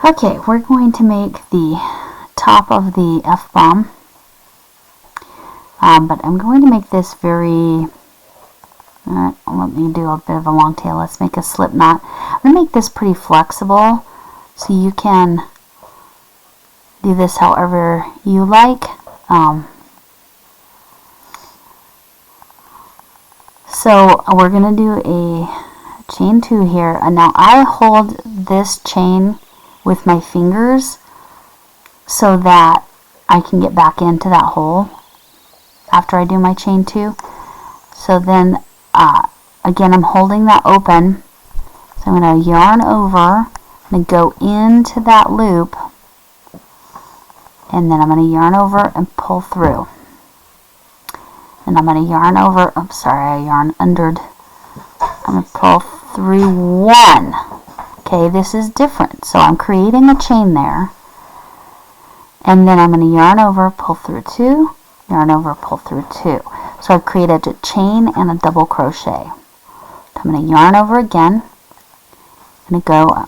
Okay, we're going to make the top of the F-bomb, but I'm going to make this very, let me do a bit of a long tail. Let's make a slip knot. I'm going to make this pretty flexible, so you can do this however you like. So we're going to do a chain 2 here, and now I hold this chain with my fingers so that I can get back into that hole after I do my chain 2. So then again, I'm holding that open, so I'm going to yarn over and go into that loop, and then I'm going to yarn over and pull through, and I'm going to yarn over, I'm sorry, I yarn undered, I'm going to pull through 1. Okay, this is different. So I'm creating a chain there, and then I'm going to yarn over, pull through 2, yarn over, pull through 2. So I've created a chain and a double crochet. I'm going to yarn over again. I'm going to go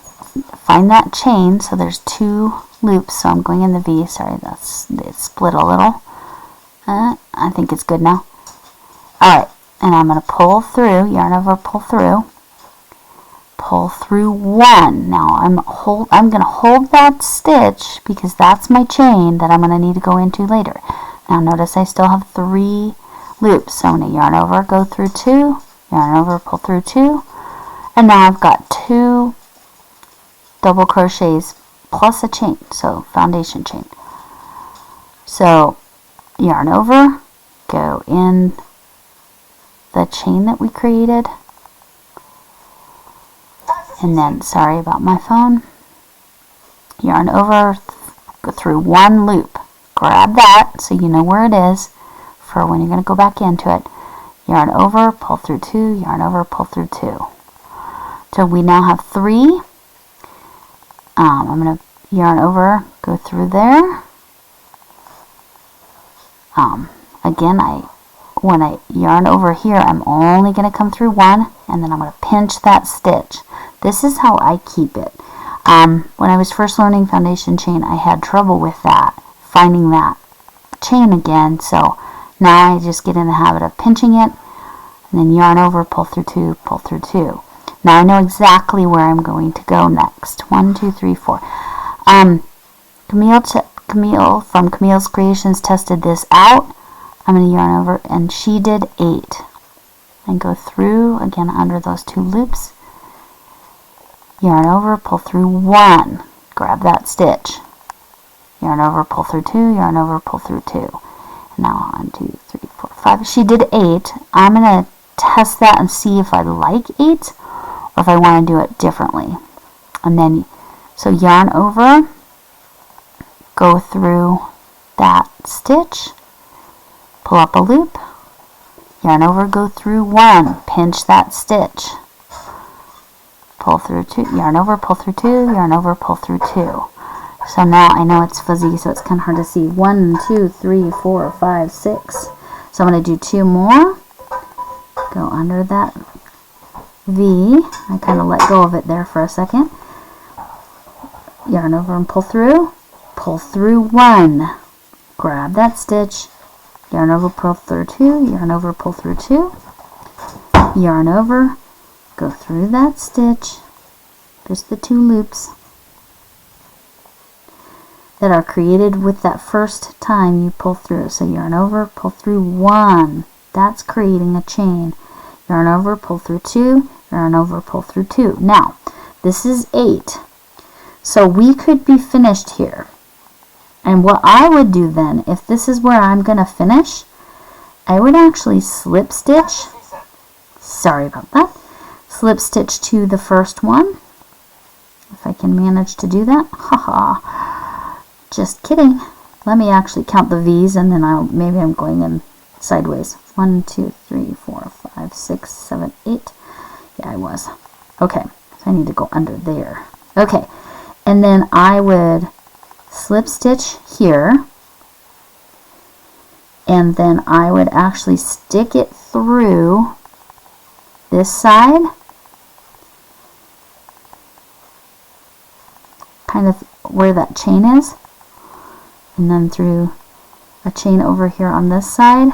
find that chain. So there's 2 loops. So I'm going in the V. Sorry, it split a little. I think it's good now. Alright, and I'm going to pull through, yarn over, pull through 1. Now I'm going to hold that stitch because that's my chain that I'm going to need to go into later. Now notice I still have 3 loops. So I'm going to yarn over, go through 2, yarn over, pull through 2, and now I've got 2 double crochets plus a chain, so foundation chain. So yarn over, go in the chain that we created, and then, sorry about my phone, yarn over, go through 1 loop, grab that so you know where it is for when you're going to go back into it, yarn over, pull through 2, yarn over, pull through 2. So we now have 3. I'm going to yarn over, go through there. Again, when I yarn over here, I'm only going to come through 1, and then I'm going to pinch that stitch. This is how I keep it. When I was first learning foundation chain, I had trouble with that, finding that chain again, so now I just get in the habit of pinching it, and then yarn over, pull through 2, pull through 2. Now I know exactly where I'm going to go next. 1, 2, 3, 4. Camille from Camille's Creations tested this out. I'm going to yarn over, and she did 8. And go through, again, under those 2 loops. Yarn over, pull through 1. Grab that stitch. Yarn over, pull through 2, yarn over, pull through 2. And now 1, 2, 3, 4, 5. She did 8. I'm going to test that and see if I like 8 or if I want to do it differently. And then, so yarn over, go through that stitch, pull up a loop, yarn over, go through 1, pinch that stitch, pull through 2, yarn over, pull through 2, yarn over, pull through 2. So now I know it's fuzzy, so it's kind of hard to see. 1, 2, 3, 4, 5, 6. So I'm going to do 2 more. Go under that V. I kind of let go of it there for a second. Yarn over and pull through 1. Grab that stitch. Yarn over, pull through 2. Yarn over, pull through 2. Yarn over, go through that stitch. Just the 2 loops that are created with that first time you pull through. So yarn over, pull through 1. That's creating a chain. Yarn over, pull through 2, yarn over, pull through 2. Now, this is 8. So we could be finished here. And what I would do then, if this is where I'm going to finish, I would actually slip stitch. Sorry about that. Slip stitch to the first one. If I can manage to do that. Haha. Just kidding. Let me actually count the V's, and then maybe I'm going in sideways. 1, 2, 3, 4, 5, 6, 7, 8. Yeah, I was. Okay, so I need to go under there. Okay, and then I would slip stitch here, and then I would actually stick it through this side kind of where that chain is, and then through a chain over here on this side,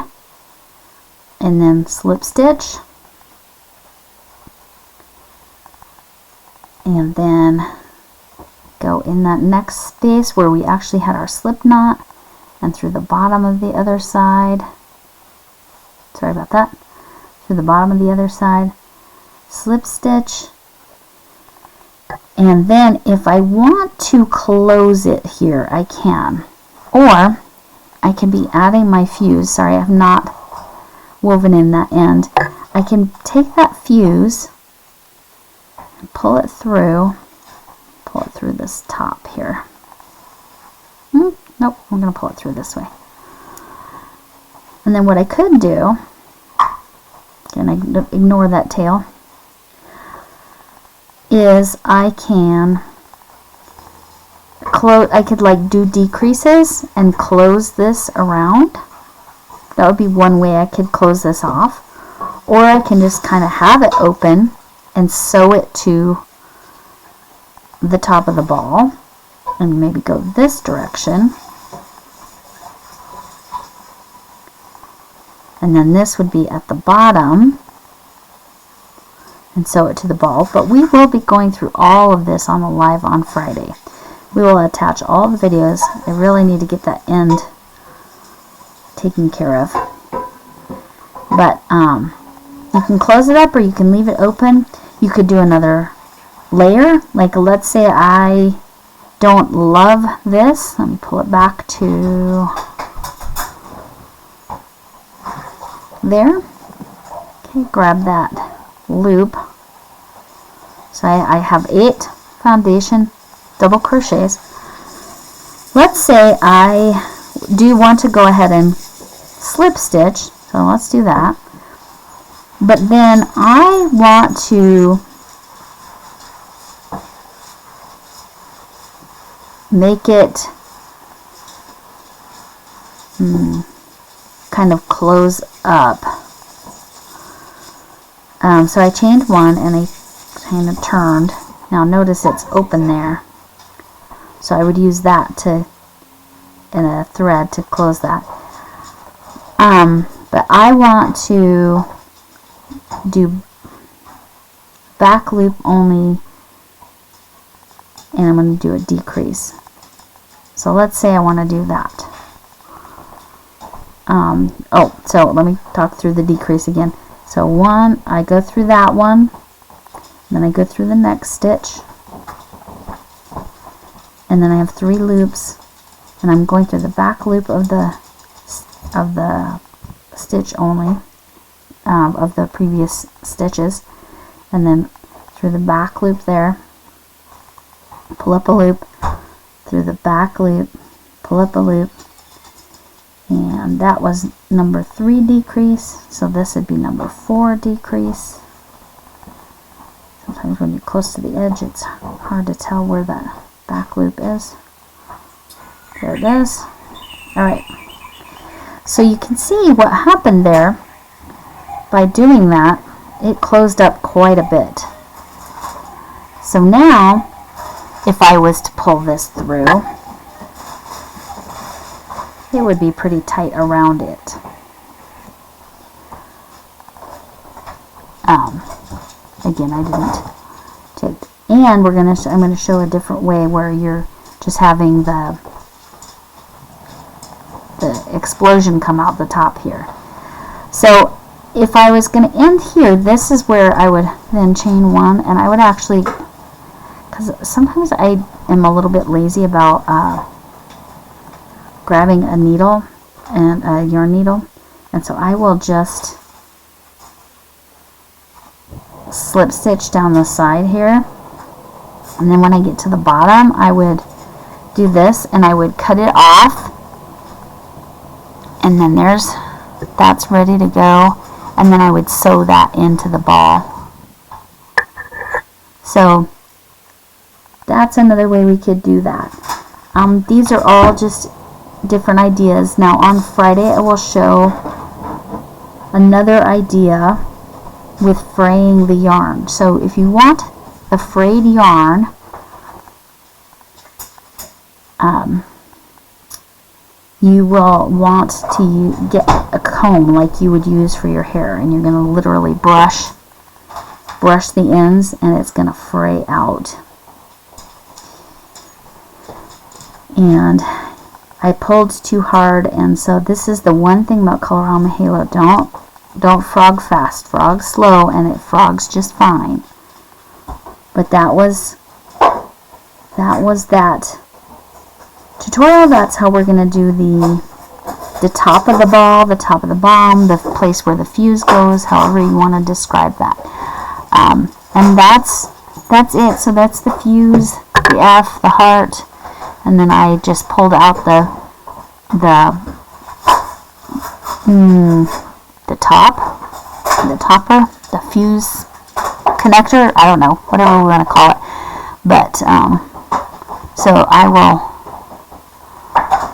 and then slip stitch, and then go in that next space where we actually had our slip knot, and through the bottom of the other side, sorry about that, through the bottom of the other side, slip stitch, and then if I want to close it here, I can, or I can be adding my fuse. Sorry, I have not woven in that end. I can take that fuse and pull it through this top here. Nope, I'm going to pull it through this way. And then what I could do, and I ignore that tail, is I can close, I could like do decreases and close this around. That would be one way I could close this off. Or I can just kind of have it open and sew it to the top of the ball and maybe go this direction. And then this would be at the bottom and sew it to the ball. But we will be going through all of this on the live on Friday. We will attach all the videos. I really need to get that end taken care of. But you can close it up or you can leave it open. You could do another layer. Like let's say I don't love this. Let me pull it back to there. Okay, grab that loop. So I have 8 foundation double crochets. Let's say I do want to go ahead and slip stitch, so let's do that. But then I want to make it kind of close up. So I chained one and I kind of turned. Now notice it's open there. So I would use that to, in a thread to close that. But I want to do back loop only, and I'm going to do a decrease. So let's say I want to do that. So let me talk through the decrease again. So one, I go through that one, then I go through the next stitch, and then I have 3 loops, and I'm going through the back loop of the stitch only, of the previous stitches, and then through the back loop there, pull up a loop, through the back loop, pull up a loop, and that was number 3 decrease, so this would be number 4 decrease. Sometimes when you're close to the edge it's hard to tell where that back loop is. There it is. Alright, so you can see what happened there. By doing that, it closed up quite a bit. So now, if I was to pull this through, it would be pretty tight around it. Again, I didn't take, and I'm going to show a different way where you're just having the explosion come out the top here. So if I was going to end here, this is where I would then chain one, and I would actually, because sometimes I am a little bit lazy about grabbing a needle and a yarn needle, and so I will just slip stitch down the side here, and then when I get to the bottom I would do this and I would cut it off, and then that's ready to go, and then I would sew that into the ball. So that's another way we could do that. These are all just different ideas. Now on Friday I will show another idea with fraying the yarn. So if you want the frayed yarn, you will want to get a comb like you would use for your hair, and you're going to literally brush the ends, and it's going to fray out. And I pulled too hard, and so this is the one thing about Colorama Halo. Don't frog fast, frog slow, and it frogs just fine. But that was that tutorial. That's how we're going to do the top of the ball, the top of the bomb, the place where the fuse goes, however you want to describe that. And that's it. So that's the fuse, the F, the heart, and then I just pulled out the topper, the fuse connector, I don't know, whatever we want to call it. But so I will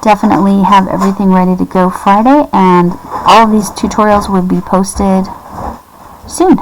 definitely have everything ready to go Friday, and all of these tutorials will be posted soon.